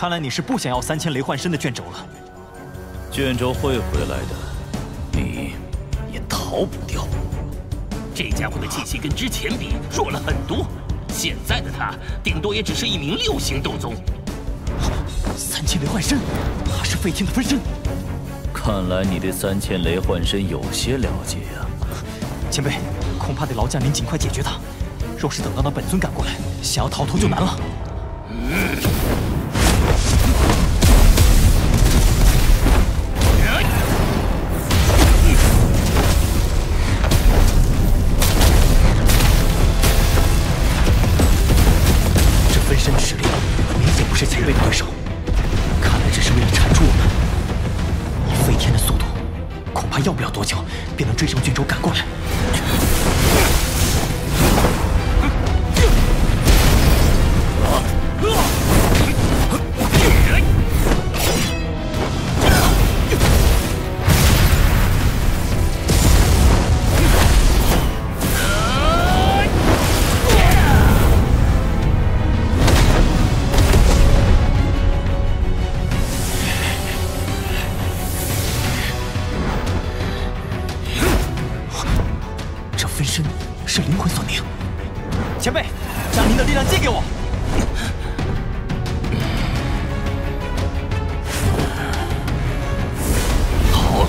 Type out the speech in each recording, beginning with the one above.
看来你是不想要3000雷幻身的卷轴了。卷轴会回来的，你也逃不掉。这家伙的气息跟之前比弱了很多，现在的他顶多也只是一名6星斗宗。3000雷幻身，他是废天的分身。看来你对3000雷幻身有些了解呀。前辈，恐怕得劳驾您尽快解决他。若是等到那本尊赶过来，想要逃脱就难了。这分身的实力明显不是前辈的对手，看来只是为了缠住我们。以飞天的速度，恐怕要不了多久便能追上卷轴赶过来。是灵魂所凝。前辈，将您的力量借给我。好。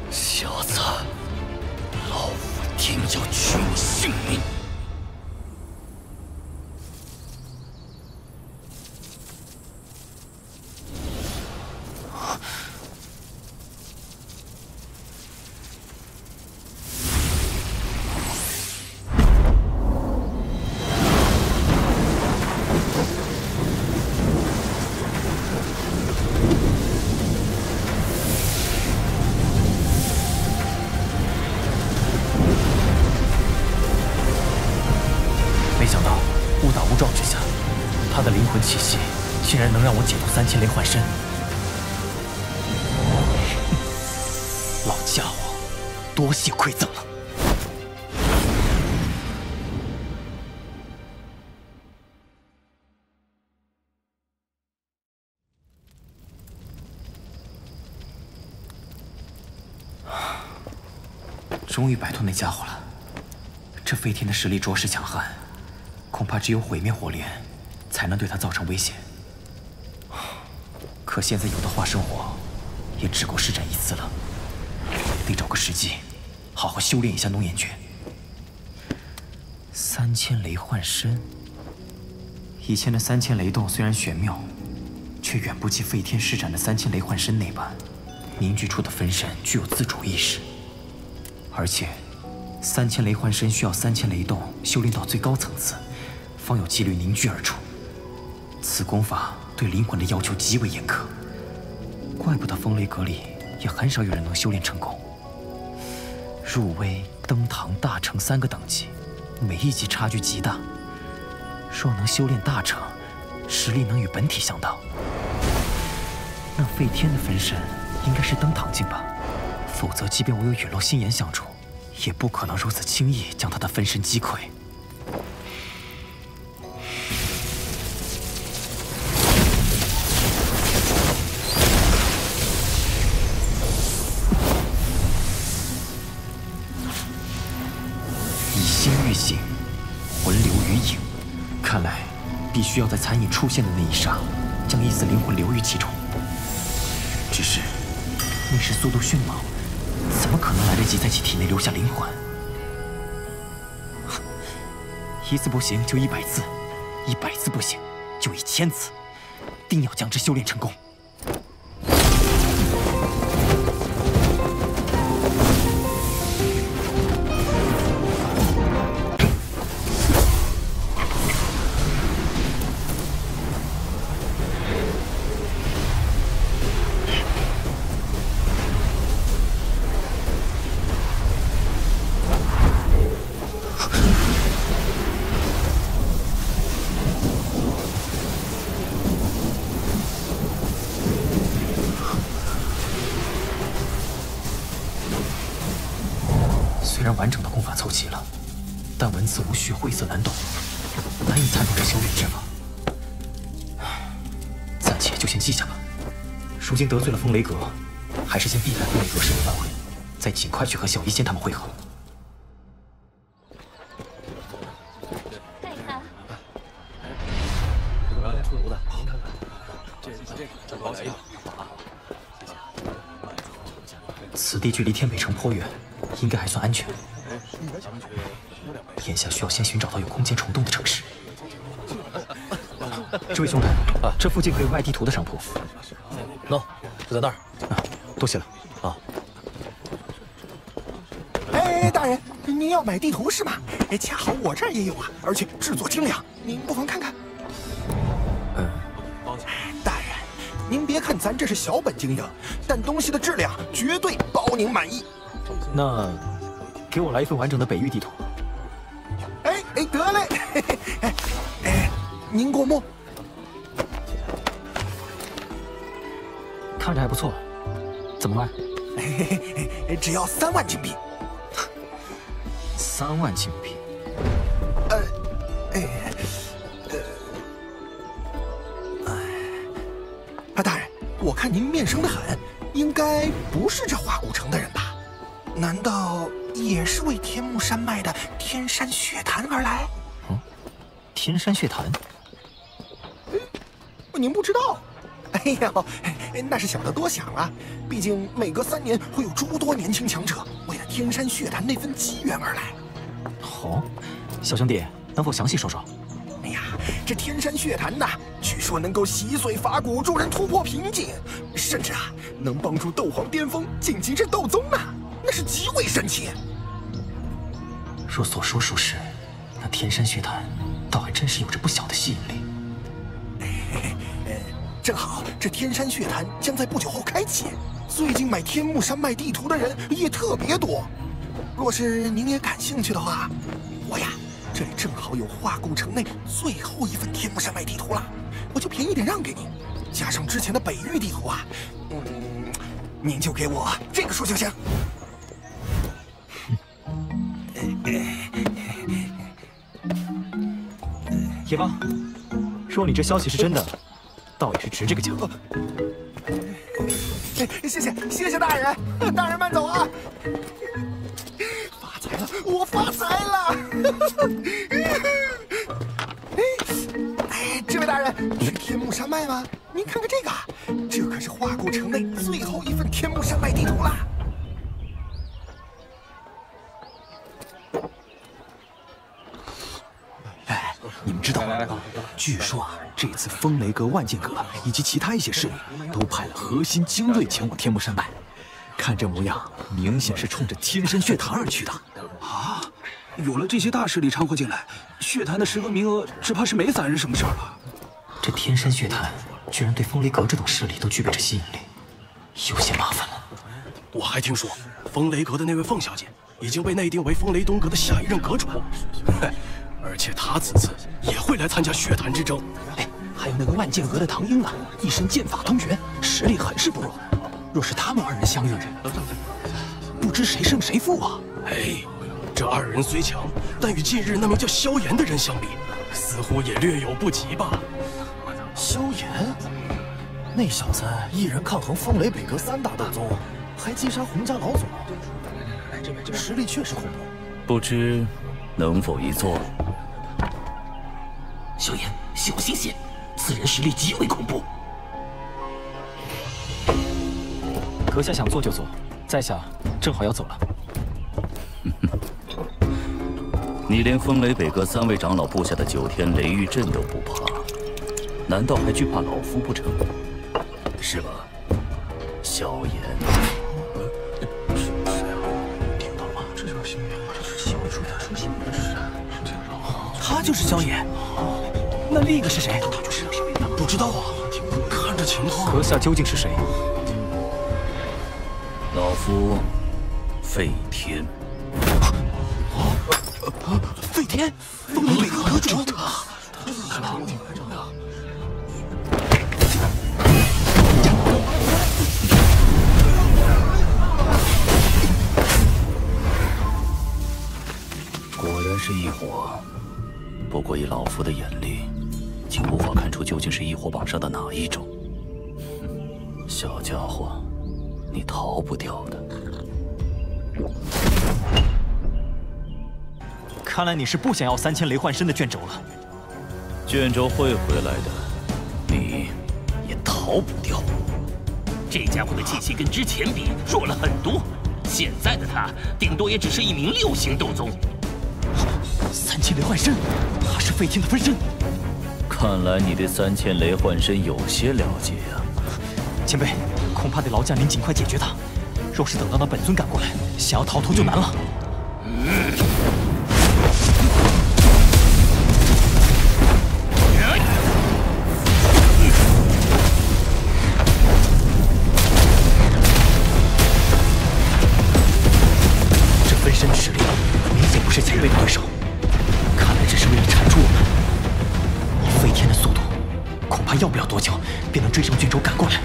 小子，老夫定要取你性命！他的灵魂气息竟然能让我解读3000雷幻身，老家伙，多谢馈赠了。终于摆脱那家伙了。这飞天的实力着实强悍，恐怕只有毁灭火莲才能对他造成威胁。可现在有的化生火，也只够施展一次了，得找个时机，好好修炼一下浓颜诀。3000雷幻身，以前的3000雷动虽然玄妙，却远不及飞天施展的3000雷幻身那般，凝聚出的分身具有自主意识。而且，3000雷幻身需要3000雷动修炼到最高层次，方有几率凝聚而出。此功法对灵魂的要求极为严苛，怪不得风雷阁里也很少有人能修炼成功。入微、登堂、大成3个等级，每一级差距极大。若能修炼大成，实力能与本体相当。那废天的分身应该是登堂境吧？否则，即便我有陨落心炎相助，也不可能如此轻易将他的分身击溃。以心御形，魂流于影。看来，必须要在残影出现的那一刹，将一丝灵魂留于其中。只是，那时速度迅猛，怎么可能来得及在其体内留下灵魂？1次不行就100次，100次不行就1000次，定要将之修炼成功。虽然完整的功法凑齐了，但文字无序，晦涩难懂，难以参透这修炼之法。暂且就先记下吧。如今得罪了风雷阁，还是先避开风雷阁势力范围，再尽快去和小医仙他们会合。看一看。出炉的，您看看，这保险。此地距离天北城颇远，应该还算安全。眼下需要先寻找到有空间虫洞的城市。这位兄台，这附近可有卖地图的商铺？喏，就在那儿。多谢了。啊。哎，大人，您要买地图是吗？哎，恰好我这儿也有啊，而且制作精良，您不妨看看。大人，您别看咱这是小本经营，但东西的质量绝对包您满意。那，给我来一份完整的北域地图。哎，得嘞。您过目。看着还不错，怎么卖？只要3万金币。3万金币。大人，我看您面生得很，应该不是这花古城的人吧？难道也是为天目山脉的天山血潭而来？天山血潭？您不知道？哎呦，那是想得多想了。毕竟每隔3年会有诸多年轻强者为了天山血潭那份机缘而来。哦，小兄弟，能否详细说说？哎呀，这天山血潭呐，据说能够洗髓伐骨，助人突破瓶颈，甚至能帮助斗皇巅峰晋级至斗宗呢，那是极为神奇。若所说属实，那天山血潭倒还真是有着不小的吸引力。正好这天山血潭将在不久后开启，最近买天目山脉地图的人也特别多。若是您也感兴趣的话，我呀这里正好有花古城内最后一份天目山脉地图了，我就便宜点让给您，加上之前的北域地图啊，您就给我这个数就行。野帮，若你这消息是真的，倒也是值这个价。谢谢大人，大人慢走啊！发财了，我发财了！这位大人，是天目山脉吗？您看看这个，这可是花古城内最后一份天目山脉地图了。你们知道吗？据说这次风雷阁、万剑阁以及其他一些势力都派了核心精锐前往天目山脉。看这模样，明显是冲着天山血潭而去的。啊！有了这些大势力掺和进来，血潭的10个名额只怕是没咱人什么事儿了。这天山血潭居然对风雷阁这种势力都具备着吸引力，有些麻烦了。我还听说，风雷阁的那位凤小姐已经被内定为风雷东阁的下一任阁主。而且他此次也会来参加血潭之争。还有那个万剑阁的唐英啊，一身剑法通玄，实力很是不弱。若是他们二人相遇，不知谁胜谁负啊！哎，这二人虽强，但与近日那名叫萧炎的人相比，似乎也略有不及吧？萧炎，那小子一人抗衡风雷北阁3大斗宗，还击杀洪家老祖，实力确实恐怖。不知能否一做？萧炎，小心些，此人实力极为恐怖。阁下想做就做，在下正好要走了。你连风雷北阁3位长老布下的9天雷狱阵都不怕，难道还惧怕老夫不成？是吧，萧炎？听到了吗？这就是萧炎，这是萧炎说他说萧炎是谁？他就是萧炎。那另一个是谁？不知道啊，看着情况。阁下究竟是谁？老夫费天。费天，风雷北阁阁主。果然是异火，不过以老夫的眼力，竟无法看出究竟是异火榜上的哪一种。小家伙，你逃不掉的。看来你是不想要3000雷幻身的卷轴了。卷轴会回来的，你也逃不掉。这家伙的气息跟之前比弱了很多，现在的他顶多也只是一名6星斗宗。3000雷幻身，他是费天的分身。看来你对3000雷幻身有些了解呀。前辈，恐怕得劳驾您尽快解决他。若是等到那本尊赶过来，想要逃脱就难了。这分身的实力明显不是前辈的对手，看来只是为了缠住我们。以费天的速度，恐怕要不了多久便能追上卷轴赶过来。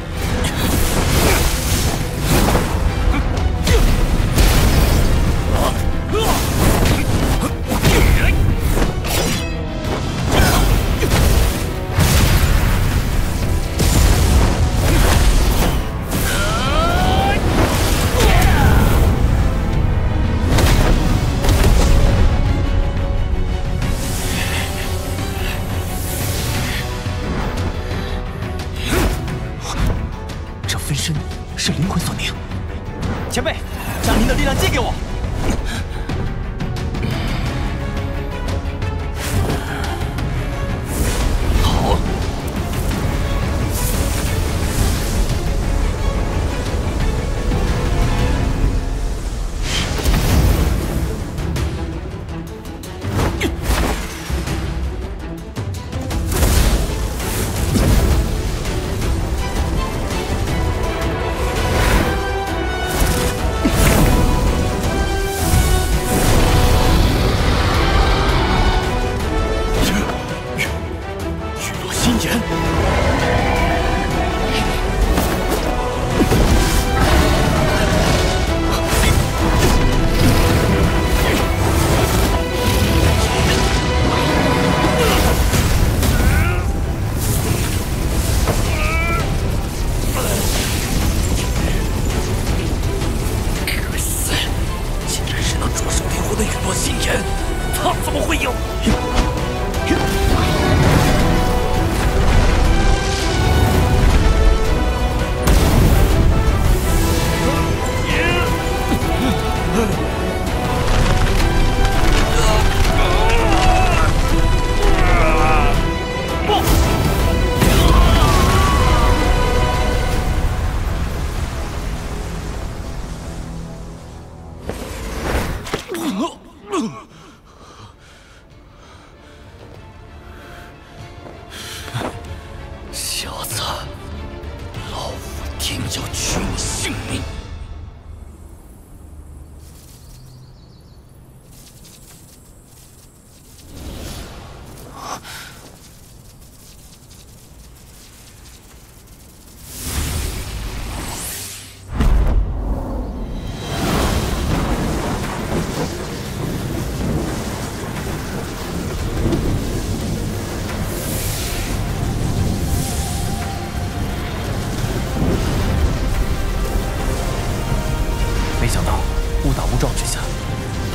是灵魂所凝。前辈，将您的力量借给我。好。小子，老夫定要取你性命！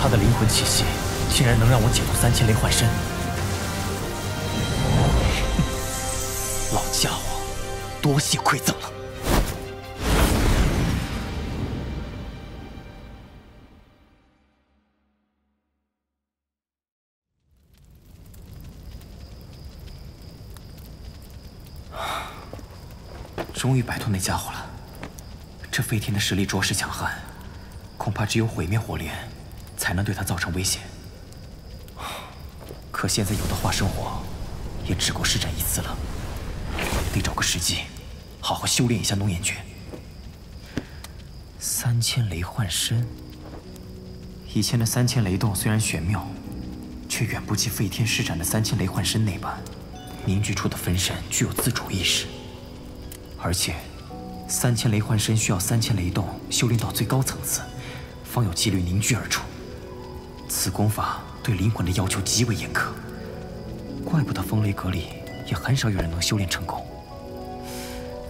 他的灵魂气息竟然能让我解读3000雷幻身。老家伙，多谢馈赠了。终于摆脱那家伙了。这飞天的实力着实强悍，恐怕只有毁灭火莲才能对他造成威胁。可现在有的化生火，也只够施展一次了。得找个时机，好好修炼一下龙眼诀。3000雷幻身，以前的3000雷动虽然玄妙，却远不及飞天施展的3000雷幻身那般，凝聚出的分身具有自主意识。而且，3000雷幻身需要3000雷动修炼到最高层次，方有几率凝聚而出。此功法对灵魂的要求极为严苛，怪不得风雷阁里也很少有人能修炼成功。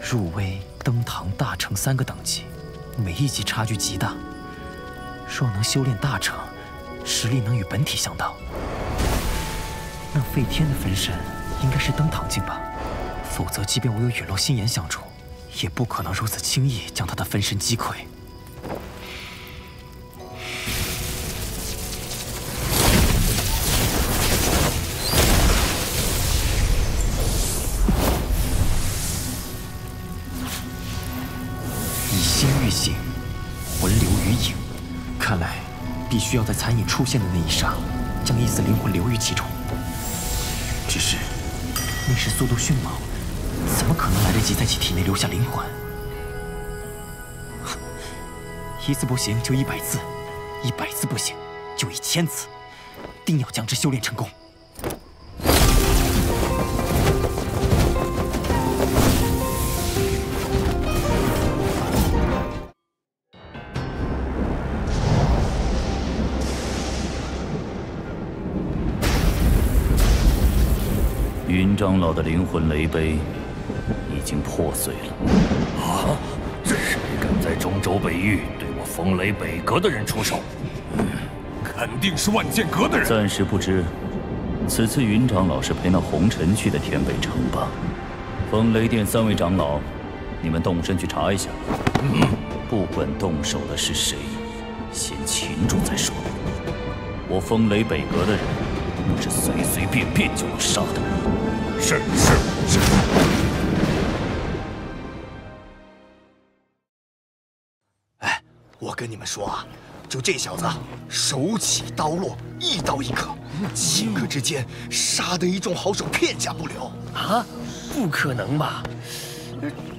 入微、登堂、大成3个等级，每一级差距极大。若能修炼大成，实力能与本体相当。那飞天的分身应该是登堂境吧？否则，即便我有陨落心炎相助，也不可能如此轻易将他的分身击溃。以心御形，魂流于影。看来，必须要在残影出现的那一刹，将一丝灵魂留于其中。只是，那时速度迅猛。怎么可能来得及在其体内留下灵魂？1次不行就100次，100次不行就1000次，定要将之修炼成功。云长老的灵魂雷碑已经破碎了。啊！谁敢在中州北域对我风雷北阁的人出手？肯定是万剑阁的人。暂时不知，此次云长老是陪那红尘去的天北城吧？风雷殿3位长老，你们动身去查一下。不管动手的是谁，先擒住再说。我风雷北阁的人，不是随随便便就能杀的。是。哎，我跟你们说啊，就这小子，手起刀落，一刀一刻，顷刻之间杀得一众好手片甲不留。啊，不可能吧？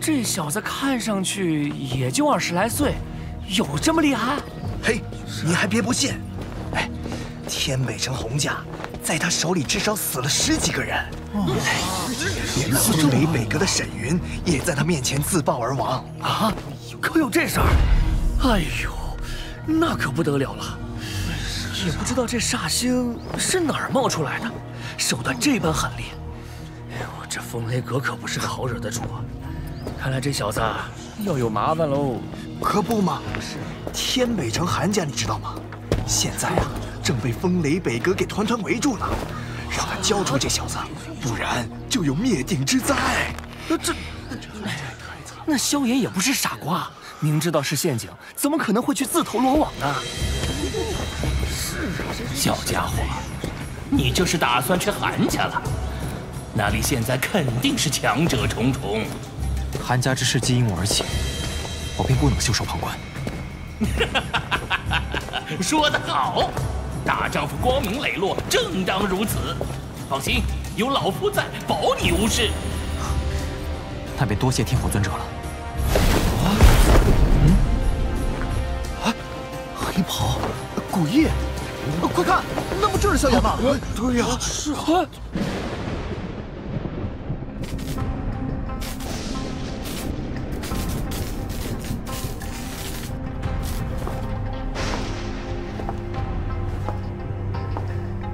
这小子看上去也就20来岁，有这么厉害？嘿，你还别不信。哎，天北城洪家在他手里至少死了10几个人。连那风雷北阁的沈云也在他面前自爆而亡。啊，可有这事儿？哎呦，那可不得了了！也不知道这煞星是哪儿冒出来的，手段这般狠烈。哎呦，这风雷阁可不是个好惹的主啊！看来这小子要有麻烦喽。可不嘛，天北城韩家你知道吗？现在啊，正被风雷北阁给团团围住了。让他交出这小子，不然就有灭顶之灾。那萧炎也不是傻瓜，明知道是陷阱，怎么可能会去自投罗网呢？小家伙，你这是打算去韩家了？那里现在肯定是强者重重。韩家之事既因我而起，我便不能袖手旁观。说得好，大丈夫光明磊落，正当如此。放心，有老夫在，保你无事。那便多谢天火尊者了。黑袍，古叶，快看，那不就是萧炎吗？对呀，是啊。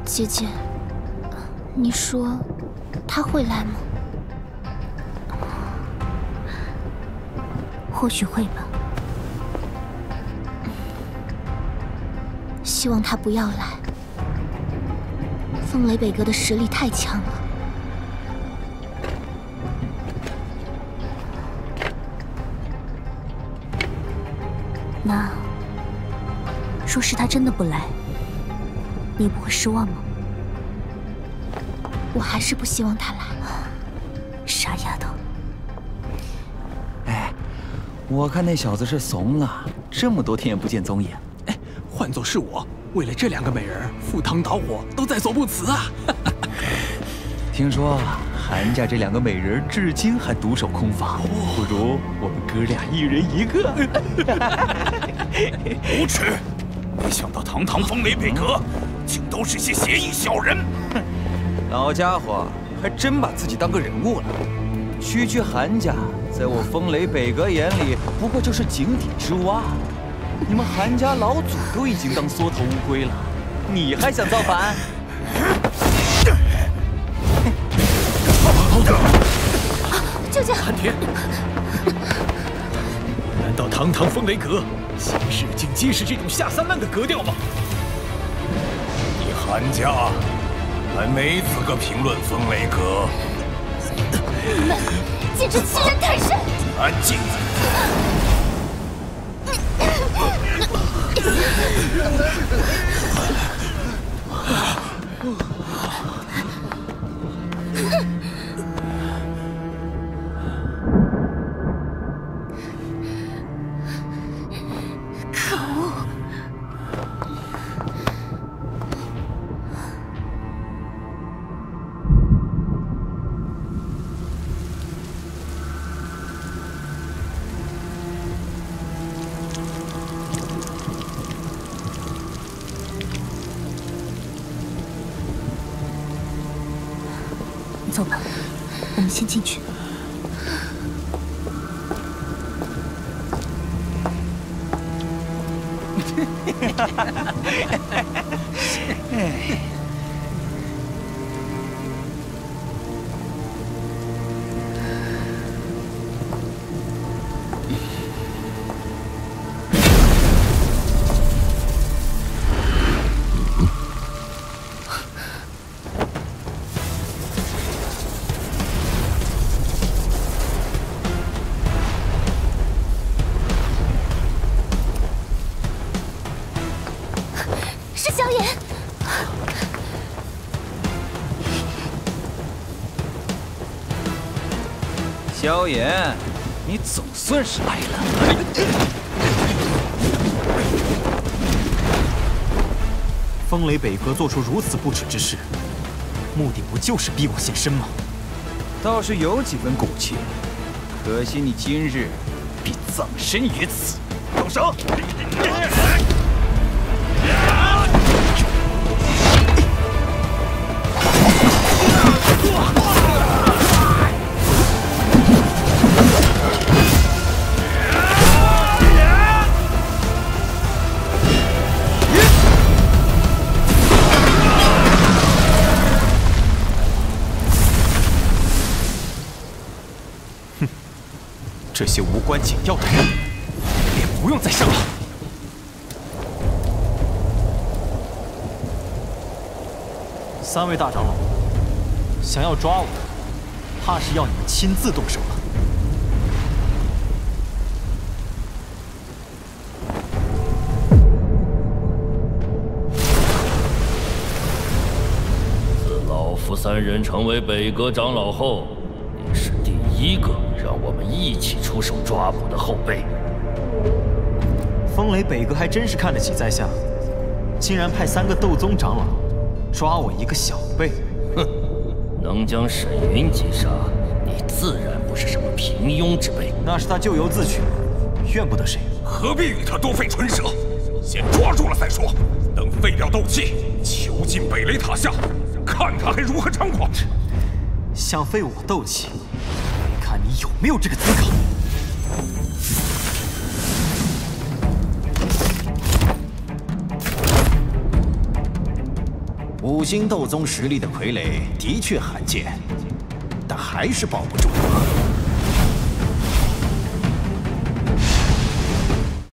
姐姐，你说他会来吗？或许会吧。希望他不要来。风雷北阁的实力太强了。那，若是他真的不来，你不会失望吗？我还是不希望他来。傻丫头。哎，我看那小子是怂了，这么多天也不见踪影。哎，换作是我，为了这2个美人，赴汤蹈火都在所不辞啊！听说韩家这2个美人至今还独守空房，不如我们哥俩1人1个。无耻！没想到堂堂风雷北阁，竟都是些邪异小人。老家伙还真把自己当个人物了。区韩家，在我风雷北阁眼里，不过就是井底之蛙。你们韩家老祖都已经当缩头乌龟了，你还想造反？舅舅，韩天，难道堂堂风雷阁行事竟皆是这种下三滥的格调吗？你韩家还没资格评论风雷阁。你们简直欺人太甚！安静！可恶！走吧，我们先进去。是萧炎。萧炎，你总算是来了。风雷北阁做出如此不耻之事，目的不就是逼我现身吗？倒是有几分骨气，可惜你今日必葬身于此。动手！这些无关紧要的人，便不用再上了。3位大长老，想要抓我，怕是要你们亲自动手了。自老夫3人成为北阁长老后，你是第1个让我们一起出手抓捕的后辈。风雷北阁还真是看得起在下，竟然派3个斗宗长老抓我一个小辈。哼，能将沈云击杀，你自然不是什么平庸之辈。那是他咎由自取，怨不得谁。何必与他多费唇舌？先抓住了再说。等废掉斗气，囚禁北雷塔下，看他还如何猖狂！想废我斗气，看你有没有这个资格。5星斗宗实力的傀儡的确罕见，但还是保不住我。